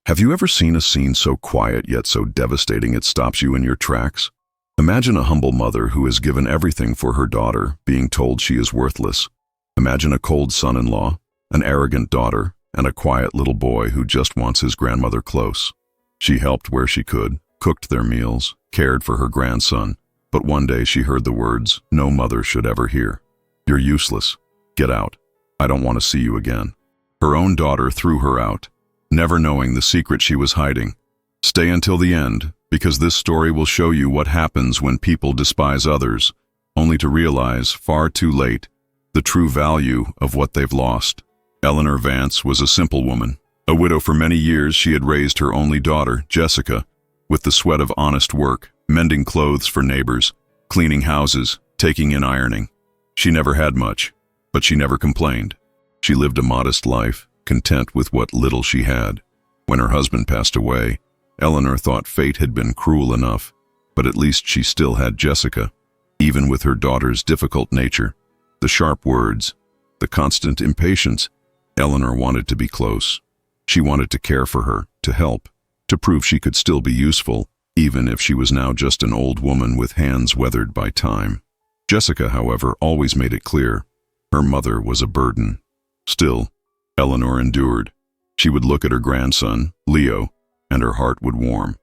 Have you ever seen a scene so quiet yet so devastating it stops you in your tracks? Imagine a humble mother who has given everything for her daughter, being told she is worthless. Imagine a cold son-in-law, an arrogant daughter, and a quiet little boy who just wants his grandmother close. She helped where she could, cooked their meals, cared for her grandson, but one day she heard the words no mother should ever hear. "You're useless. Get out. I don't want to see you again." Her own daughter threw her out, never knowing the secret she was hiding. Stay until the end, because this story will show you what happens when people despise others, only to realize, far too late, the true value of what they've lost. Eleanor Vance was a simple woman. A widow for many years, she had raised her only daughter, Jessica, with the sweat of honest work, mending clothes for neighbors, cleaning houses, taking in ironing. She never had much, but she never complained. She lived a modest life, content with what little she had. When her husband passed away, Eleanor thought fate had been cruel enough, but at least she still had Jessica. Even with her daughter's difficult nature, the sharp words, the constant impatience, Eleanor wanted to be close. She wanted to care for her, to help, to prove she could still be useful, even if she was now just an old woman with hands weathered by time. Jessica, however, always made it clear her mother was a burden. Still, Eleanor endured. She would look at her grandson, Leo, and her heart would warm.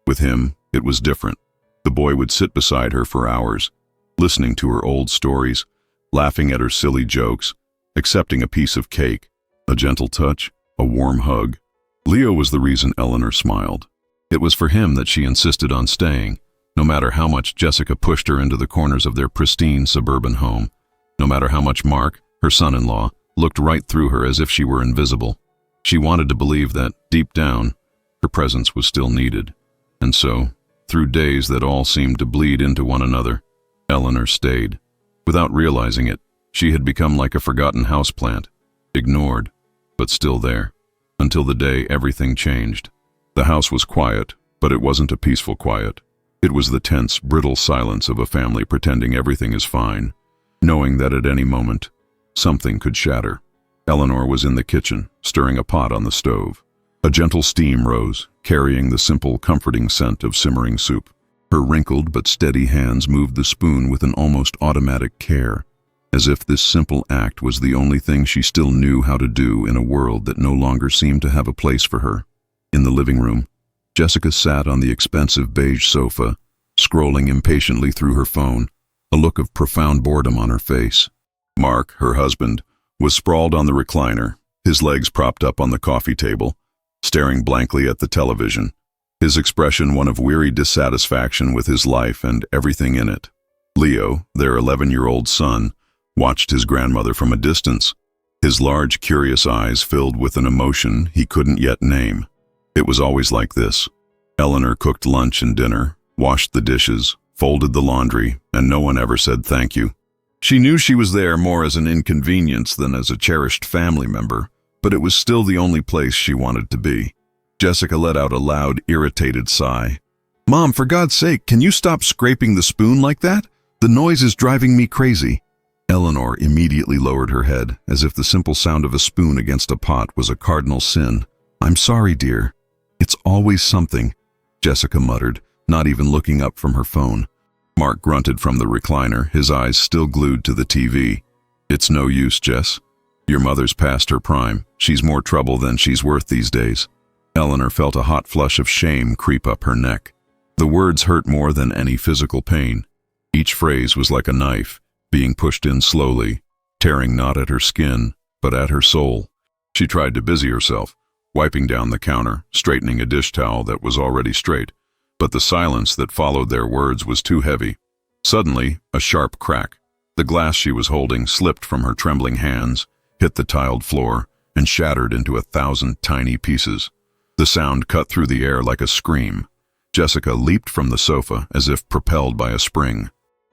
With him, it was different. The boy would sit beside her for hours, listening to her old stories, laughing at her silly jokes, accepting a piece of cake, a gentle touch, a warm hug. Leo was the reason Eleanor smiled. It was for him that she insisted on staying, no matter how much Jessica pushed her into the corners of their pristine suburban home, no matter how much Mark, her son-in-law, looked right through her as if she were invisible. She wanted to believe that, deep down, her presence was still needed. And so, through days that all seemed to bleed into one another, Eleanor stayed. Without realizing it, she had become like a forgotten houseplant, ignored, but still there, until the day everything changed. The house was quiet, but it wasn't a peaceful quiet. It was the tense, brittle silence of a family pretending everything is fine, knowing that at any moment, something could shatter. Eleanor was in the kitchen, stirring a pot on the stove. A gentle steam rose, carrying the simple, comforting scent of simmering soup. Her wrinkled but steady hands moved the spoon with an almost automatic care, as if this simple act was the only thing she still knew how to do in a world that no longer seemed to have a place for her. In the living room, Jessica sat on the expensive beige sofa, scrolling impatiently through her phone, a look of profound boredom on her face. Mark, her husband, was sprawled on the recliner, his legs propped up on the coffee table, staring blankly at the television, his expression one of weary dissatisfaction with his life and everything in it. Leo, their 11-year-old son, watched his grandmother from a distance, his large, curious eyes filled with an emotion he couldn't yet name. It was always like this. Eleanor cooked lunch and dinner, washed the dishes, folded the laundry, and no one ever said thank you. She knew she was there more as an inconvenience than as a cherished family member, but it was still the only place she wanted to be. Jessica let out a loud, irritated sigh. "Mom, for God's sake, can you stop scraping the spoon like that? The noise is driving me crazy." Eleanor immediately lowered her head, as if the simple sound of a spoon against a pot was a cardinal sin. "I'm sorry, dear. It's always something," Jessica muttered, not even looking up from her phone. Mark grunted from the recliner, his eyes still glued to the TV. "It's no use, Jess. Your mother's past her prime. She's more trouble than she's worth these days." Eleanor felt a hot flush of shame creep up her neck. The words hurt more than any physical pain. Each phrase was like a knife, being pushed in slowly, tearing not at her skin, but at her soul. She tried to busy herself, wiping down the counter, straightening a dish towel that was already straight, but the silence that followed their words was too heavy. Suddenly, a sharp crack. The glass she was holding slipped from her trembling hands, hit the tiled floor, and shattered into 1,000 tiny pieces. The sound cut through the air like a scream. Jessica leaped from the sofa as if propelled by a spring.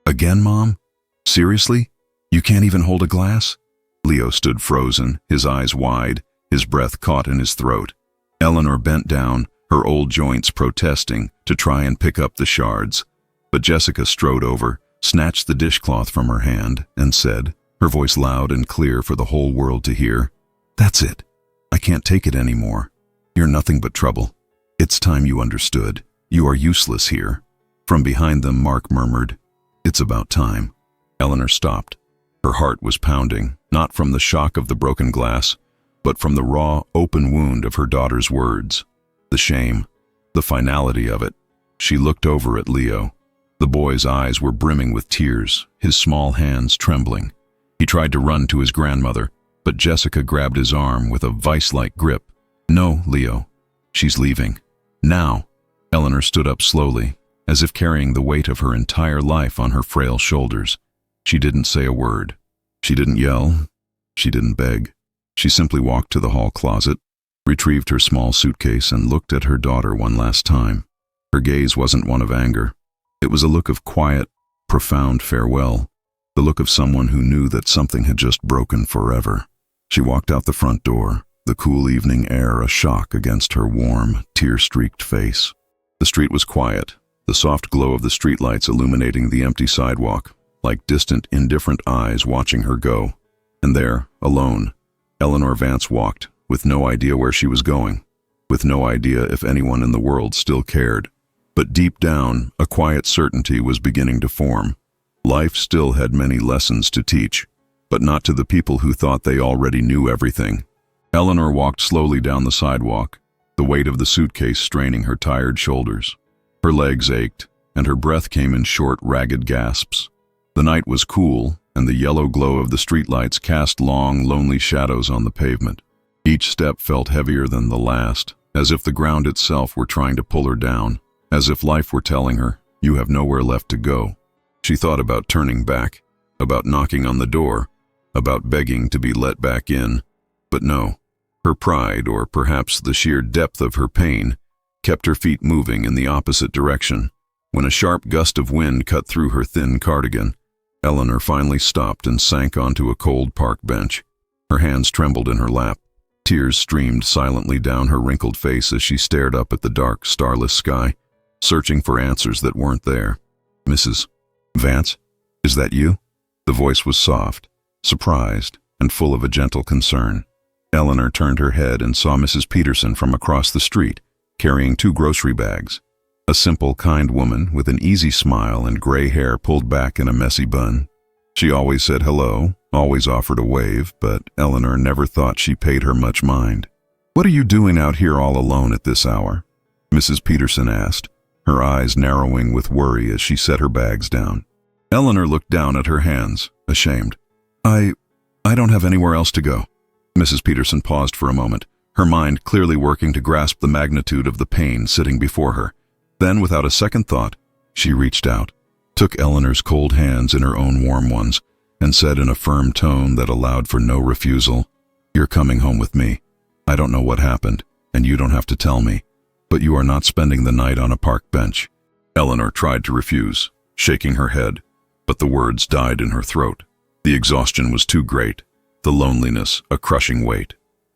"Again, Mom? Seriously? You can't even hold a glass?" Leo stood frozen, his eyes wide, his breath caught in his throat. Eleanor bent down, her old joints protesting, to try and pick up the shards. But Jessica strode over, snatched the dishcloth from her hand, and said, her voice loud and clear for the whole world to hear, "That's it. I can't take it anymore." You're nothing but trouble. It's time you understood. You are useless here." From behind them, Mark murmured, "It's about time." Eleanor stopped. Her heart was pounding, not from the shock of the broken glass, but from the raw, open wound of her daughter's words. The shame, the finality of it. She looked over at Leo. The boy's eyes were brimming with tears, his small hands trembling. He tried to run to his grandmother, but Jessica grabbed his arm with a vice-like grip. "No, Leo. She's leaving. Now." Eleanor stood up slowly, as if carrying the weight of her entire life on her frail shoulders. She didn't say a word. She didn't yell. She didn't beg. She simply walked to the hall closet, retrieved her small suitcase, and looked at her daughter one last time. Her gaze wasn't one of anger. It was a look of quiet, profound farewell, the look of someone who knew that something had just broken forever. She walked out the front door, the cool evening air a shock against her warm, tear-streaked face. The street was quiet, the soft glow of the streetlights illuminating the empty sidewalk, like distant, indifferent eyes watching her go. And there, alone, Eleanor Vance walked, with no idea where she was going, with no idea if anyone in the world still cared. But deep down, a quiet certainty was beginning to form. Life still had many lessons to teach, but not to the people who thought they already knew everything. Eleanor walked slowly down the sidewalk, the weight of the suitcase straining her tired shoulders. Her legs ached, and her breath came in short, ragged gasps. The night was cool, and the yellow glow of the streetlights cast long, lonely shadows on the pavement. Each step felt heavier than the last, as if the ground itself were trying to pull her down, as if life were telling her, "You have nowhere left to go." She thought about turning back, about knocking on the door, about begging to be let back in. But no, her pride, or perhaps the sheer depth of her pain, kept her feet moving in the opposite direction. When a sharp gust of wind cut through her thin cardigan, Eleanor finally stopped and sank onto a cold park bench. Her hands trembled in her lap. Tears streamed silently down her wrinkled face as she stared up at the dark, starless sky, searching for answers that weren't there. "Mrs. Vance, is that you?" The voice was soft, surprised, and full of a gentle concern. Eleanor turned her head and saw Mrs. Peterson from across the street, carrying 2 grocery bags. A simple, kind woman with an easy smile and gray hair pulled back in a messy bun. She always said hello, always offered a wave, but Eleanor never thought she paid her much mind. "What are you doing out here all alone at this hour?" Mrs. Peterson asked, her eyes narrowing with worry as she set her bags down. Eleanor looked down at her hands, ashamed. I don't have anywhere else to go." Mrs. Peterson paused for a moment, her mind clearly working to grasp the magnitude of the pain sitting before her. Then, without a second thought, she reached out, took Eleanor's cold hands in her own warm ones, and said in a firm tone that allowed for no refusal, "You're coming home with me. I don't know what happened, and you don't have to tell me, but you are not spending the night on a park bench." Eleanor tried to refuse, shaking her head, but the words died in her throat. The exhaustion was too great, the loneliness a crushing weight.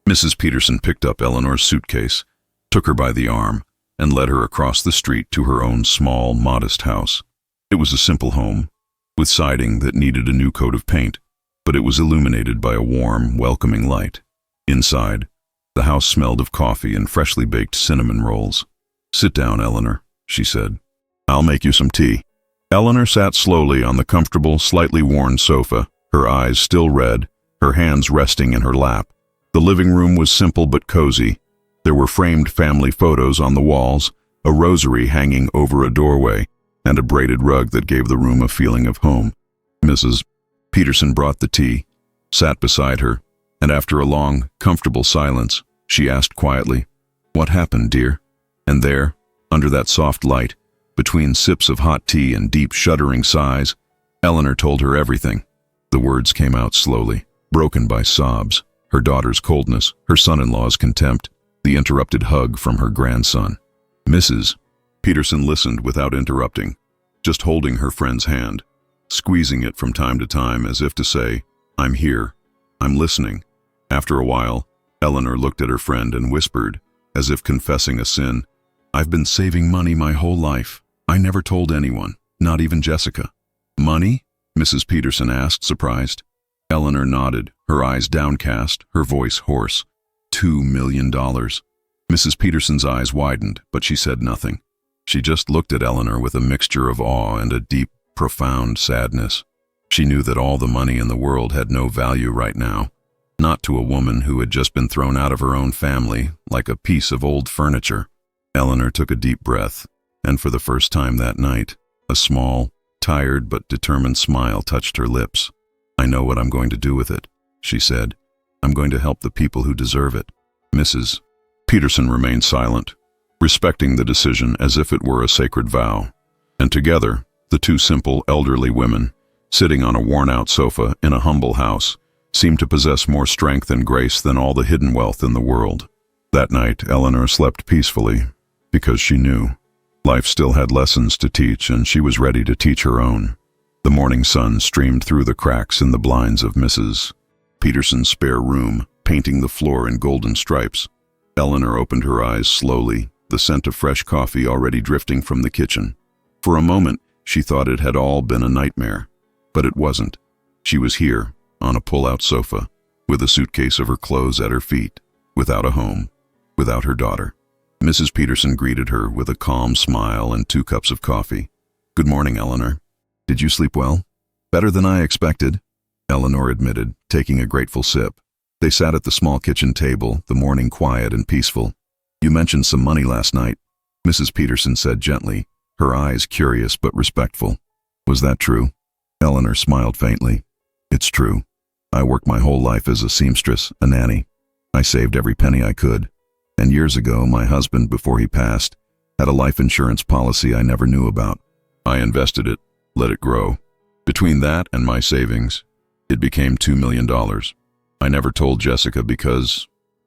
Mrs. Peterson picked up Eleanor's suitcase, took her by the arm, and led her across the street to her own small, modest house. It was a simple home, with siding that needed a new coat of paint, but it was illuminated by a warm, welcoming light. Inside, the house smelled of coffee and freshly baked cinnamon rolls. "Sit down, Eleanor," she said. "I'll make you some tea." Eleanor sat slowly on the comfortable, slightly worn sofa, her eyes still red, her hands resting in her lap. The living room was simple but cozy. There were framed family photos on the walls, a rosary hanging over a doorway, and a braided rug that gave the room a feeling of home. Mrs. Peterson brought the tea, sat beside her, and after a long, comfortable silence, she asked quietly, "What happened, dear?" And there, under that soft light, between sips of hot tea and deep, shuddering sighs, Eleanor told her everything. The words came out slowly, broken by sobs, her daughter's coldness, her son-in-law's contempt, the interrupted hug from her grandson. Mrs. Peterson listened without interrupting, just holding her friend's hand, squeezing it from time to time as if to say, "I'm here, I'm listening." After a while, Eleanor looked at her friend and whispered, as if confessing a sin, "I've been saving money my whole life. I never told anyone, not even Jessica." "Money?" Mrs. Peterson asked, surprised. Eleanor nodded, her eyes downcast, her voice hoarse. $2 million. Mrs. Peterson's eyes widened, but she said nothing. She just looked at Eleanor with a mixture of awe and a deep, profound sadness. She knew that all the money in the world had no value right now, not to a woman who had just been thrown out of her own family like a piece of old furniture. Eleanor took a deep breath, and for the first time that night, a small, tired but determined smile touched her lips. "I know what I'm going to do with it," she said. "I'm going to help the people who deserve it." Mrs. Peterson remained silent, respecting the decision as if it were a sacred vow. And together, the two simple, elderly women, sitting on a worn-out sofa in a humble house, seemed to possess more strength and grace than all the hidden wealth in the world. That night, Eleanor slept peacefully, because she knew life still had lessons to teach, and she was ready to teach her own. The morning sun streamed through the cracks in the blinds of Mrs. Peterson's spare room, painting the floor in golden stripes. Eleanor opened her eyes slowly, the scent of fresh coffee already drifting from the kitchen. For a moment, she thought it had all been a nightmare. But it wasn't. She was here, on a pull-out sofa, with a suitcase of her clothes at her feet, without a home, without her daughter. Mrs. Peterson greeted her with a calm smile and 2 cups of coffee. "Good morning, Eleanor. Did you sleep well?" "Better than I expected," Eleanor admitted, taking a grateful sip. They sat at the small kitchen table, the morning quiet and peaceful. "You mentioned some money last night," Mrs. Peterson said gently, her eyes curious but respectful. "Was that true?" Eleanor smiled faintly. "It's true. I worked my whole life as a seamstress, a nanny. I saved every penny I could. And years ago, my husband, before he passed, had a life insurance policy I never knew about. I invested it, let it grow. Between that and my savings, it became $2 million. I never told Jessica because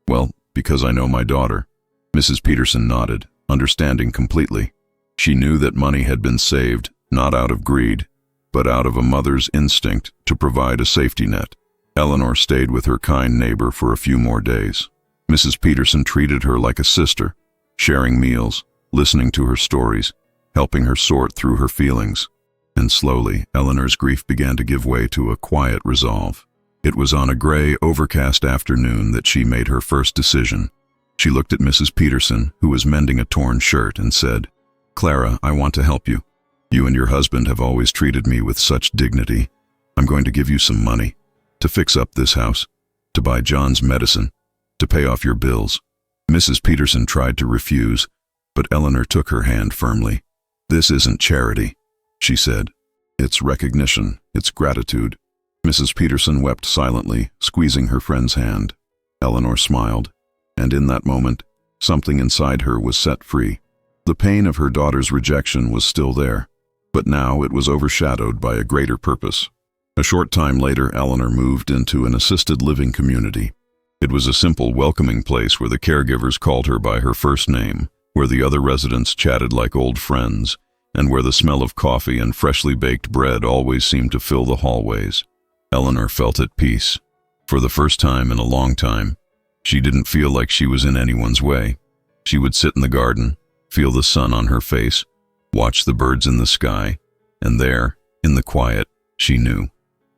I know my daughter." Mrs. Peterson nodded, understanding completely. She knew that money had been saved, not out of greed, but out of a mother's instinct to provide a safety net. Eleanor stayed with her kind neighbor for a few more days. Mrs. Peterson treated her like a sister, sharing meals, listening to her stories, helping her sort through her feelings. And slowly, Eleanor's grief began to give way to a quiet resolve. It was on a gray, overcast afternoon that she made her first decision. She looked at Mrs. Peterson, who was mending a torn shirt, and said, "Clara, I want to help you. You and your husband have always treated me with such dignity. I'm going to give you some money to fix up this house, to buy John's medicine, to pay off your bills." Mrs. Peterson tried to refuse, but Eleanor took her hand firmly. "This isn't charity," she said. "It's recognition, it's gratitude." Mrs. Peterson wept silently, squeezing her friend's hand. Eleanor smiled, and in that moment, something inside her was set free. The pain of her daughter's rejection was still there, but now it was overshadowed by a greater purpose. A short time later, Eleanor moved into an assisted living community. It was a simple, welcoming place where the caregivers called her by her first name, where the other residents chatted like old friends, and where the smell of coffee and freshly baked bread always seemed to fill the hallways. Eleanor felt at peace. For the first time in a long time, she didn't feel like she was in anyone's way. She would sit in the garden, feel the sun on her face, watch the birds in the sky, and there, in the quiet, she knew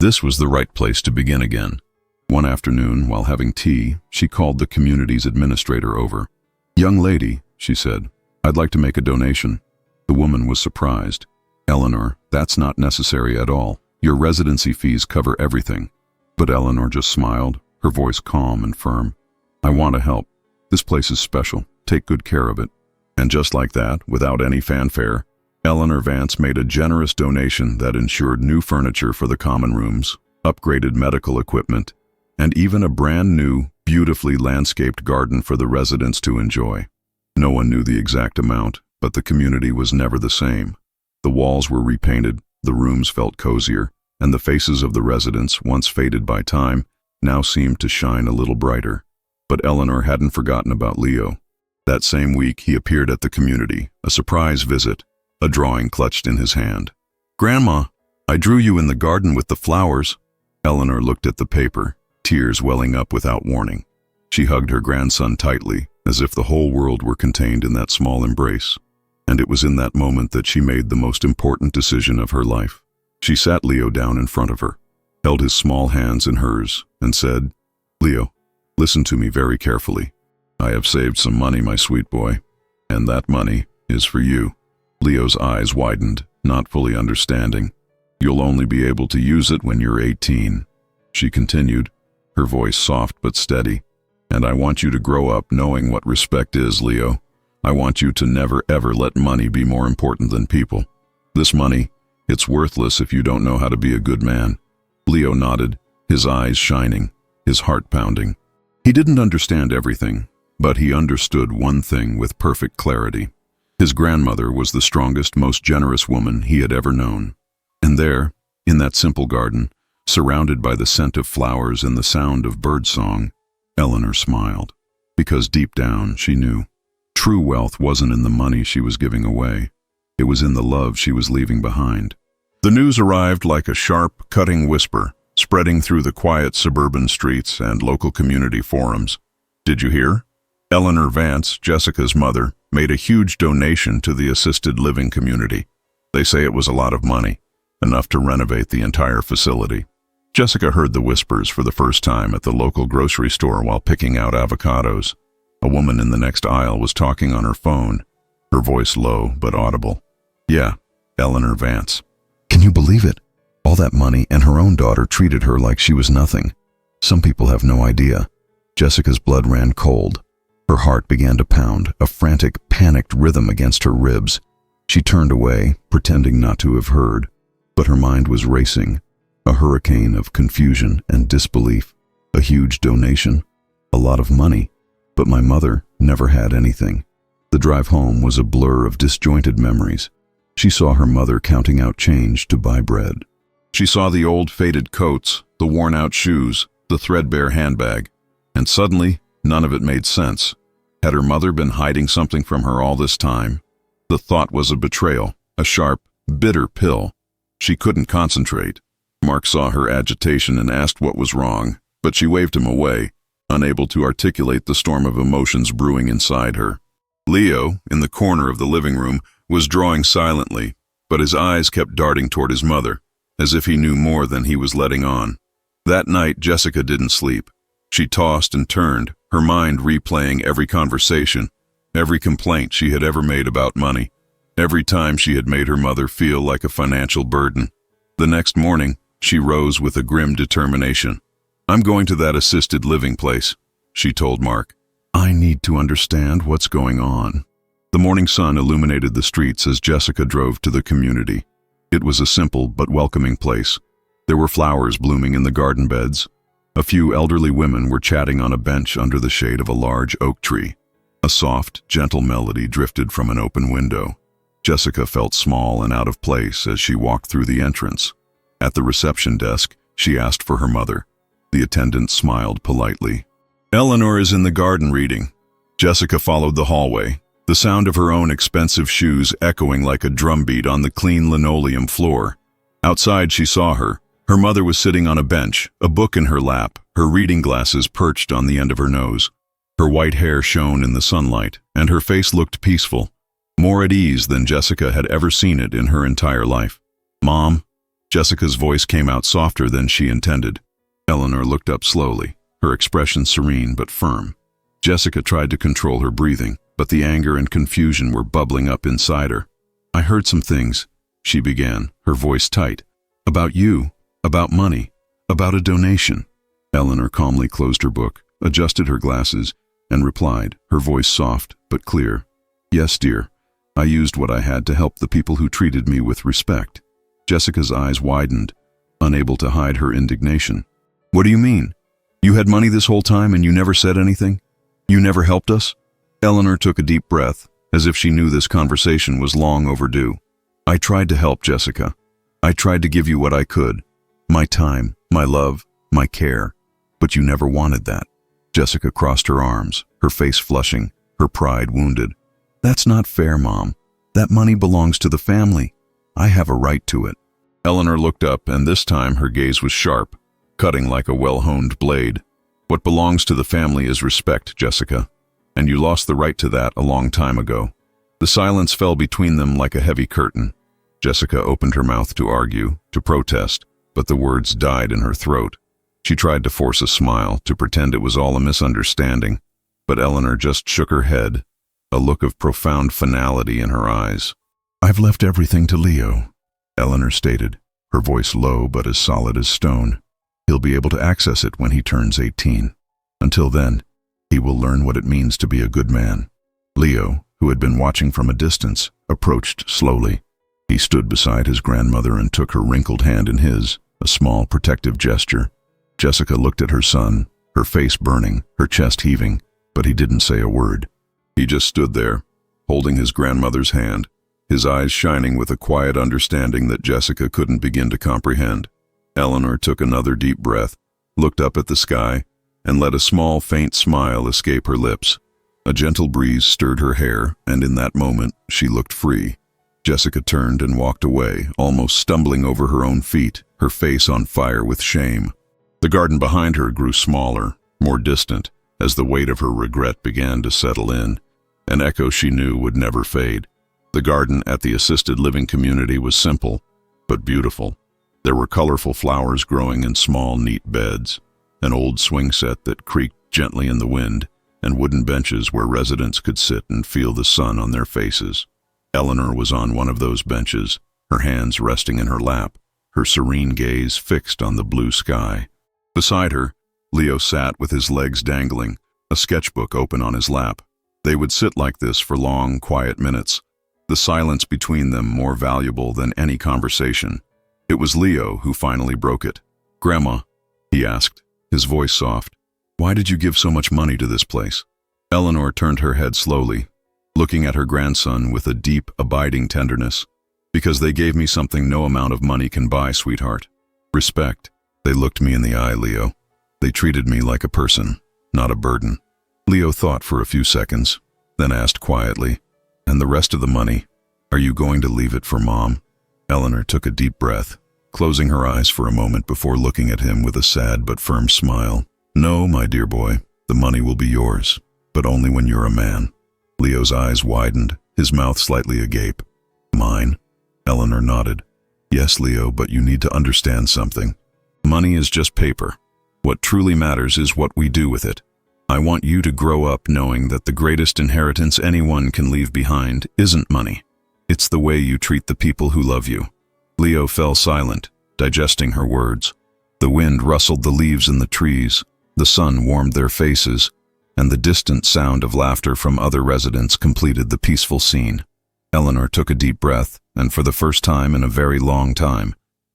this was the right place to begin again. One afternoon, while having tea, she called the community's administrator over. "Young lady," she said, "I'd like to make a donation." The woman was surprised. "Eleanor, that's not necessary at all. Your residency fees cover everything." But Eleanor just smiled, her voice calm and firm. "I want to help. This place is special. Take good care of it." And just like that, without any fanfare, Eleanor Vance made a generous donation that ensured new furniture for the common rooms, upgraded medical equipment, and even a brand new, beautifully landscaped garden for the residents to enjoy. No one knew the exact amount, but the community was never the same. The walls were repainted, the rooms felt cozier, and the faces of the residents, once faded by time, now seemed to shine a little brighter. But Eleanor hadn't forgotten about Leo. That same week, he appeared at the community, a surprise visit, a drawing clutched in his hand. "Grandma, I drew you in the garden with the flowers." Eleanor looked at the paper, tears welling up without warning. She hugged her grandson tightly, as if the whole world were contained in that small embrace. And it was in that moment that she made the most important decision of her life. She sat Leo down in front of her, held his small hands in hers, and said, "Leo, listen to me very carefully. I have saved some money, my sweet boy, and that money is for you. Leo's eyes widened, not fully understanding. You'll only be able to use it when you're 18, she continued, her voice soft but steady. And I want you to grow up knowing what respect is, Leo. I want you to never ever let money be more important than people. This money, it's worthless if you don't know how to be a good man. Leo nodded, his eyes shining, his heart pounding. He didn't understand everything, but he understood one thing with perfect clarity. His grandmother was the strongest, most generous woman he had ever known. And there, in that simple garden, surrounded by the scent of flowers and the sound of birdsong, Eleanor smiled, because deep down she knew. True wealth wasn't in the money she was giving away. It was in the love she was leaving behind. The news arrived like a sharp, cutting whisper, spreading through the quiet suburban streets and local community forums. Did you hear? Eleanor Vance, Jessica's mother, made a huge donation to the assisted living community. They say it was a lot of money, enough to renovate the entire facility. Jessica heard the whispers for the first time at the local grocery store while picking out avocados. A woman in the next aisle was talking on her phone, her voice low but audible. Yeah, Eleanor Vance. Can you believe it? All that money, and her own daughter treated her like she was nothing. Some people have no idea. Jessica's blood ran cold. Her heart began to pound, a frantic, panicked rhythm against her ribs. She turned away, pretending not to have heard, but her mind was racing, a hurricane of confusion and disbelief. A huge donation, a lot of money, but my mother never had anything. The drive home was a blur of disjointed memories. She saw her mother counting out change to buy bread. She saw the old faded coats, the worn-out shoes, the threadbare handbag, and suddenly, none of it made sense. Had her mother been hiding something from her all this time? The thought was a betrayal, a sharp, bitter pill. She couldn't concentrate. Mark saw her agitation and asked what was wrong, but she waved him away, unable to articulate the storm of emotions brewing inside her. Leo, in the corner of the living room, was drawing silently, but his eyes kept darting toward his mother, as if he knew more than he was letting on. That night, Jessica didn't sleep. She tossed and turned, her mind replaying every conversation, every complaint she had ever made about money, every time she had made her mother feel like a financial burden. The next morning, she rose with a grim determination. I'm going to that assisted living place, she told Mark. I need to understand what's going on. The morning sun illuminated the streets as Jessica drove to the community. It was a simple but welcoming place. There were flowers blooming in the garden beds. A few elderly women were chatting on a bench under the shade of a large oak tree. A soft, gentle melody drifted from an open window. Jessica felt small and out of place as she walked through the entrance. At the reception desk, she asked for her mother. The attendant smiled politely. Eleanor is in the garden reading. Jessica followed the hallway, the sound of her own expensive shoes echoing like a drumbeat on the clean linoleum floor. Outside, she saw her. Her mother was sitting on a bench, a book in her lap, her reading glasses perched on the end of her nose. Her white hair shone in the sunlight, and her face looked peaceful, more at ease than Jessica had ever seen it in her entire life. Mom? Jessica's voice came out softer than she intended. Eleanor looked up slowly, her expression serene but firm. Jessica tried to control her breathing, but the anger and confusion were bubbling up inside her. I heard some things, she began, her voice tight. About you, about money, about a donation. Eleanor calmly closed her book, adjusted her glasses, and replied, her voice soft but clear. Yes, dear. I used what I had to help the people who treated me with respect. Jessica's eyes widened, unable to hide her indignation. What do you mean? You had money this whole time and you never said anything? You never helped us? Eleanor took a deep breath, as if she knew this conversation was long overdue. I tried to help, Jessica. I tried to give you what I could. My time, my love, my care. But you never wanted that. Jessica crossed her arms, her face flushing, her pride wounded. That's not fair, Mom. That money belongs to the family. I have a right to it. Eleanor looked up, and this time her gaze was sharp, cutting like a well-honed blade. What belongs to the family is respect, Jessica, and you lost the right to that a long time ago. The silence fell between them like a heavy curtain. Jessica opened her mouth to argue, to protest, but the words died in her throat. She tried to force a smile, to pretend it was all a misunderstanding. but Eleanor just shook her head, a look of profound finality in her eyes. "I've left everything to Leo," Eleanor stated, her voice low but as solid as stone. "He'll be able to access it when he turns 18. Until then, he will learn what it means to be a good man." Leo, who had been watching from a distance, approached slowly. He stood beside his grandmother and took her wrinkled hand in his, a small protective gesture. Jessica looked at her son, her face burning, her chest heaving, but he didn't say a word. He just stood there, holding his grandmother's hand, his eyes shining with a quiet understanding that Jessica couldn't begin to comprehend. Eleanor took another deep breath, looked up at the sky, and let a small, faint smile escape her lips. A gentle breeze stirred her hair, and in that moment, she looked free. Jessica turned and walked away, almost stumbling over her own feet, her face on fire with shame. The garden behind her grew smaller, more distant, as the weight of her regret began to settle in, an echo she knew would never fade. The garden at the assisted living community was simple, but beautiful. There were colorful flowers growing in small, neat beds, an old swing set that creaked gently in the wind, and wooden benches where residents could sit and feel the sun on their faces. Eleanor was on one of those benches, her hands resting in her lap, her serene gaze fixed on the blue sky. Beside her, Leo sat with his legs dangling, a sketchbook open on his lap. They would sit like this for long, quiet minutes, the silence between them more valuable than any conversation. It was Leo who finally broke it. "Grandma," he asked, his voice soft, "why did you give so much money to this place?" Eleanor turned her head slowly, looking at her grandson with a deep, abiding tenderness. "Because they gave me something no amount of money can buy, sweetheart. Respect. They looked me in the eye, Leo. They treated me like a person, not a burden." Leo thought for a few seconds, then asked quietly, "And the rest of the money, are you going to leave it for Mom?" Eleanor took a deep breath, closing her eyes for a moment before looking at him with a sad but firm smile. "No, my dear boy, the money will be yours, but only when you're a man." Leo's eyes widened, his mouth slightly agape. "Mine?" Eleanor nodded. "Yes, Leo, but you need to understand something. Money is just paper. What truly matters is what we do with it. I want you to grow up knowing that the greatest inheritance anyone can leave behind isn't money. It's the way you treat the people who love you." Leo fell silent, digesting her words. The wind rustled the leaves in the trees, the sun warmed their faces, and the distant sound of laughter from other residents completed the peaceful scene. Eleanor took a deep breath, and for the first time in a very long time,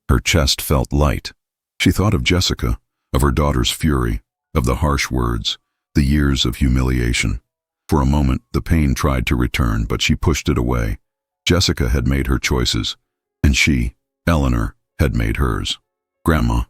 her chest felt light. She thought of Jessica, of her daughter's fury, of the harsh words, the years of humiliation. For a moment, the pain tried to return, but she pushed it away. Jessica had made her choices, and she, Eleanor, had made hers. "Grandma,"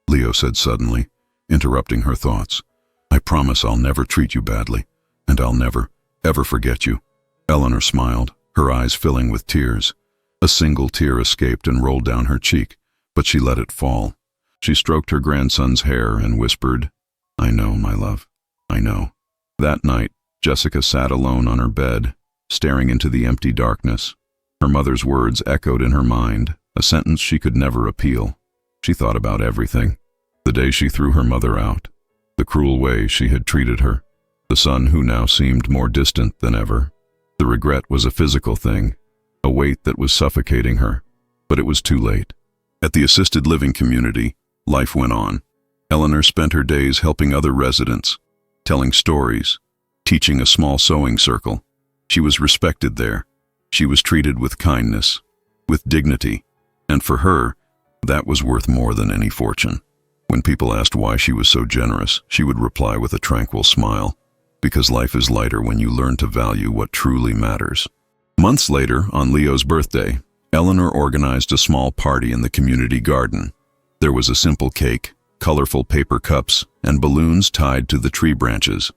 Leo said suddenly, interrupting her thoughts, "I promise I'll never treat you badly, and I'll never, ever forget you." Eleanor smiled, her eyes filling with tears. A single tear escaped and rolled down her cheek, but she let it fall. She stroked her grandson's hair and whispered, "I know, my love, I know." That night, Jessica sat alone on her bed, staring into the empty darkness. Her mother's words echoed in her mind, a sentence she could never appeal. She thought about everything. The day she threw her mother out, the cruel way she had treated her, the son who now seemed more distant than ever. The regret was a physical thing, a weight that was suffocating her, but it was too late. At the assisted living community, life went on. Eleanor spent her days helping other residents, telling stories, teaching a small sewing circle. She was respected there. She was treated with kindness, with dignity, and for her, that was worth more than any fortune. When people asked why she was so generous, she would reply with a tranquil smile, "Because life is lighter when you learn to value what truly matters." Months later, on Leo's birthday, Eleanor organized a small party in the community garden. There was a simple cake, colorful paper cups, and balloons tied to the tree branches.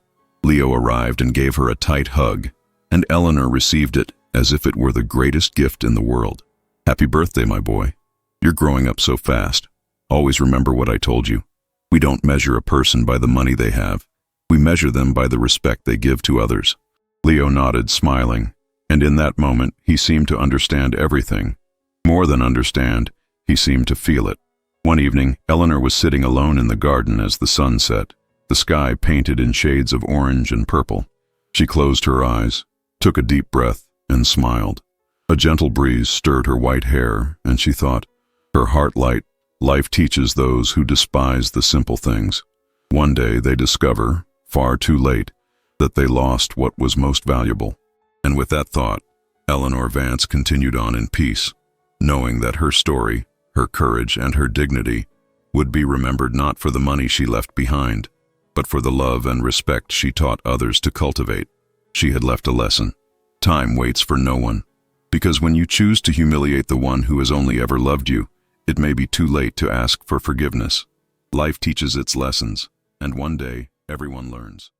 Leo arrived and gave her a tight hug, and Eleanor received it as if it were the greatest gift in the world. "Happy birthday, my boy. You're growing up so fast. Always remember what I told you. We don't measure a person by the money they have. We measure them by the respect they give to others." Leo nodded, smiling, and in that moment he seemed to understand everything. More than understand, he seemed to feel it. One evening, Eleanor was sitting alone in the garden as the sun set. the sky painted in shades of orange and purple. She closed her eyes, took a deep breath, and smiled. A gentle breeze stirred her white hair, and she thought, her heart light, life teaches those who despise the simple things. One day they discover, far too late, that they lost what was most valuable. And with that thought, Eleanor Vance continued on in peace, knowing that her story, her courage, and her dignity would be remembered not for the money she left behind, but for the love and respect she taught others to cultivate. She had left a lesson. Time waits for no one, because when you choose to humiliate the one who has only ever loved you, it may be too late to ask for forgiveness. Life teaches its lessons, and one day everyone learns.